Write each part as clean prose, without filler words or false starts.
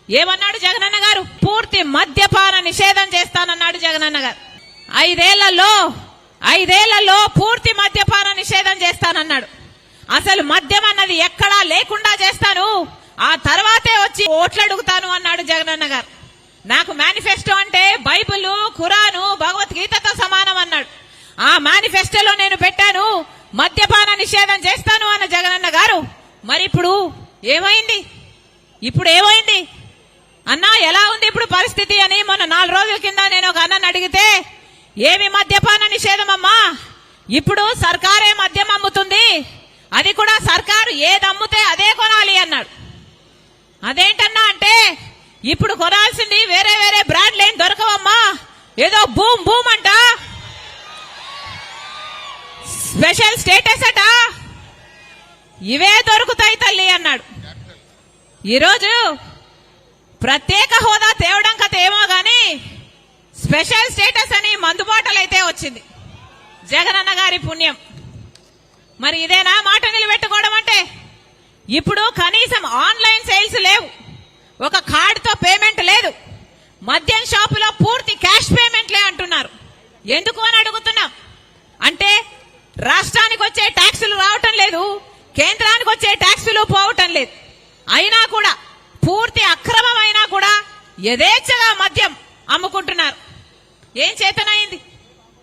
ఏమన్నాడు జగనన్న గారు? పూర్తి మద్యపాన నిషేధం చేస్తానన్నాడు జగనన్న గారు. 5 ఏళ్లలో పూర్తి మద్యపాన నిషేధం చేస్తానన్నాడు. అసలు మద్యం అన్నది ఎక్కడా లేకుండా చేస్తాను, ఆ తర్వాతే వచ్చి ఓట్లు అడుగుతాను అన్నాడు జగనన్న గారు. నాకు మేనిఫెస్టో అంటే బైబిల్, ఖురాను, భగవద్గీతతో సమానం అన్నాడు. ఆ మేనిఫెస్టోలో నేను పెట్టాను మద్యపాన నిషేధం చేస్తాను అన్న జగనన్న గారు. మరి ఇప్పుడు ఏమైంది? అన్నా ఎలా ఉంది ఇప్పుడు పరిస్థితి అని మొన్న 4 రోజుల కింద నేను ఒక అన్నని అడిగితే, ఏమి మద్యపాన నిషేధం అమ్మా, ఇప్పుడు సర్కారే మద్యం అమ్ముతుంది, అది కూడా సర్కారు ఏది అమ్ముతే అదే కొనాలి అన్నాడు. అదేంటన్నా అంటే, ఇప్పుడు కొనాల్సింది వేరే వేరే బ్రాండ్లు ఏం దొరకవమ్మా, ఏదో బూమ్ బూమ్ అంట, స్పెషల్ స్టేటస్ అట, ఇవే దొరుకుతాయి తల్లి అన్నాడు. ఈరోజు ప్రత్యేక హోదా తేవడం కథ ఏమో గాని స్పెషల్ స్టేటస్ అని మందుబాటలు అయితే వచ్చింది, జగనన్న గారి పుణ్యం. మరి ఇదేనా మాట నిలబెట్టుకోవడం అంటే? ఇప్పుడు కనీసం ఆన్లైన్ సేల్స్ లేవు, ఒక కార్డుతో పేమెంట్ లేదు, మద్యం షాపులో పూర్తి క్యాష్ పేమెంట్లే అంటున్నారు. ఎందుకు అని అడుగుతున్నాం. అంటే రాష్ట్రానికి వచ్చే ట్యాక్సులు రావటం లేదు, కేంద్రానికి వచ్చే ట్యాక్సులు పోవటం లేదు, అయినా కూడా పూర్తి అక్రమం అయినా కూడా యథేచ్ఛగా మద్యం అమ్ముకుంటున్నారు. ఏం చేతనైంది?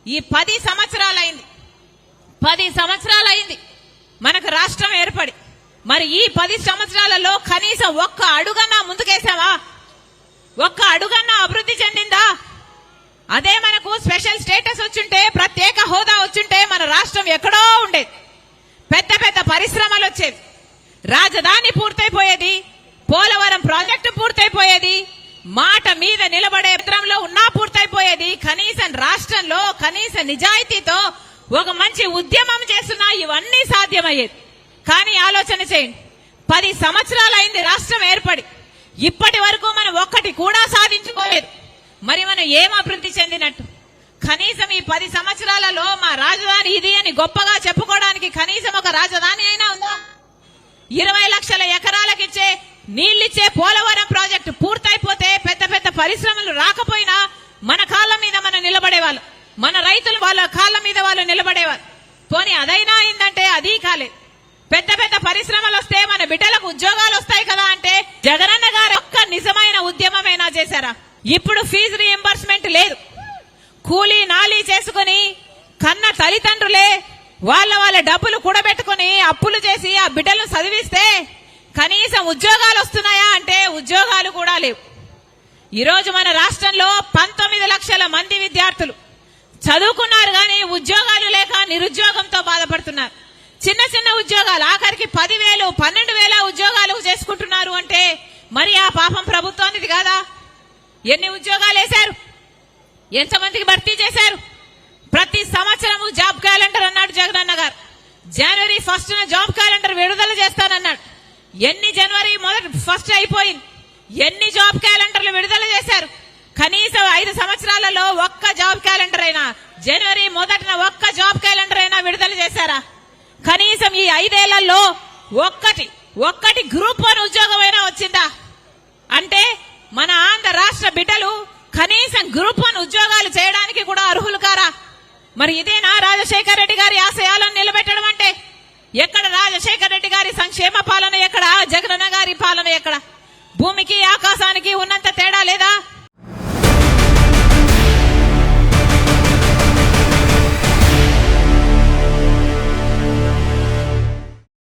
ఈ 10 సంవత్సరాలైంది మనకు రాష్ట్రం ఏర్పడి. మరి ఈ 10 సంవత్సరాలలో కనీసం ఒక్క అడుగన్నా ముందుకేసావా? ఒక్క అడుగన్నా అభివృద్ధి చెందిందా? అదే మనకు స్పెషల్ స్టేటస్ వచ్చుంటే, ప్రత్యేక హోదా వచ్చుంటే మన రాష్ట్రం ఎక్కడో ఉండేది, పెద్ద పెద్ద పరిశ్రమలు వచ్చేది, రాజధాని పూర్తయిపోయేది, పోలవరం ప్రాజెక్టు పూర్తయిపోయేది, మాట మీద నిలబడే పత్రంలో ఉన్నా పూర్తయిపోయేది. కనీసం రాష్ట్రంలో కనీస నిజాయితీతో ఒక మంచి ఉద్యమం చేస్తున్నా ఇవన్నీ సాధ్యమయ్యేది. కానీ ఆలోచన చేయండి, 10 సంవత్సరాలైంది రాష్ట్రం ఏర్పడి, ఇప్పటి వరకు మనం ఒక్కటి కూడా సాధించుకోలేదు. మరి మనం ఏం అభివృద్ధి చెందినట్టు? కనీసం ఈ 10 సంవత్సరాలలో మా రాజధాని ఇది అని గొప్పగా చెప్పుకోవడానికి కనీసం ఒక రాజధాని అయినా ఉందా? 20 లక్షల ఎకరాలకిచ్చే నీళ్లిచ్చే పోలవరం ప్రాజెక్టు పూర్తయిపోతే పెద్ద పెద్ద పరిశ్రమలు రాకపోయినా మన కాళ్ళ మీద మనం నిలబడేవాళ్ళు, మన రైతులు వాళ్ళ కాళ్ళ మీద వాళ్ళు నిలబడేవాళ్ళు. పోనీ అదైనా అయిందంటే అది కాలేదు. పెద్ద పెద్ద పరిశ్రమలు వస్తే మన బిడ్డలకు ఉద్యోగాలు వస్తాయి కదా అంటే జగనన్న గారు ఒక్క నిజమైన ఉద్యమమైనా చేశారా? ఇప్పుడు ఫీజు రీఎంబర్స్మెంట్ లేదు, కూలీ నాలీ చేసుకుని కన్న తల్లిదండ్రులే వాళ్ళ డబ్బులు కూడబెట్టుకుని అప్పులు చేసి ఆ బిడ్డలను చదివిస్తే కనీసం ఉద్యోగాలు వస్తున్నాయా అంటే ఉద్యోగాలు కూడా లేవు. ఈరోజు మన రాష్ట్రంలో 19 లక్షల మంది విద్యార్థులు చదువుకున్నారు కానీ ఉద్యోగాలు లేక నిరుద్యోగంతో బాధపడుతున్నారు. చిన్న చిన్న ఉద్యోగాలు, ఆఖరికి 10,000, 12,000 ఉద్యోగాలు చేసుకుంటున్నారు అంటే మరి ఆ పాపం ప్రభుత్వానికి కాదా? ఎన్ని ఉద్యోగాలు వేశారు? ఎంతమందికి భర్తీ చేశారు? ప్రతి సంవత్సరము జాబ్ క్యాలెండర్ అన్నాడు జగనన్న గారు. జనవరి 1న జాబ్ క్యాలెండర్ విడుదల చేస్తానన్నాడు. ఎన్ని జనవరి 1 అయిపోయింది, ఎన్ని జాబ్ క్యాలెండర్లు విడుదల చేశారు? కనీసం 5 సంవత్సరాలలో ఒక్క జాబ్ క్యాలెండర్ అయినా, జనవరి 1న ఒక్క జాబ్ క్యాలెండర్ అయినా విడుదల చేశారా? కనీసం ఈ 5 ఏళ్లలో ఒక్కటి గ్రూప్ 1 ఉద్యోగమైనా వచ్చిందా? అంటే మన ఆంధ్ర రాష్ట్ర బిడ్డలు కనీసం గ్రూప్ 1 ఉద్యోగాలు చేయడానికి కూడా అర్హులు కారా? మరి ఇదేనా రాజశేఖర రెడ్డి గారి ఆశయాలను నిలబెట్టడం అంటే? ఎక్కడ రాజశేఖర రెడ్డి గారి సంక్షేమ పాలన, ఎక్కడ జగనన్న గారి పాలన? ఎక్కడ? భూమికి ఆకాశానికి ఉన్నంత తేడా లేదా?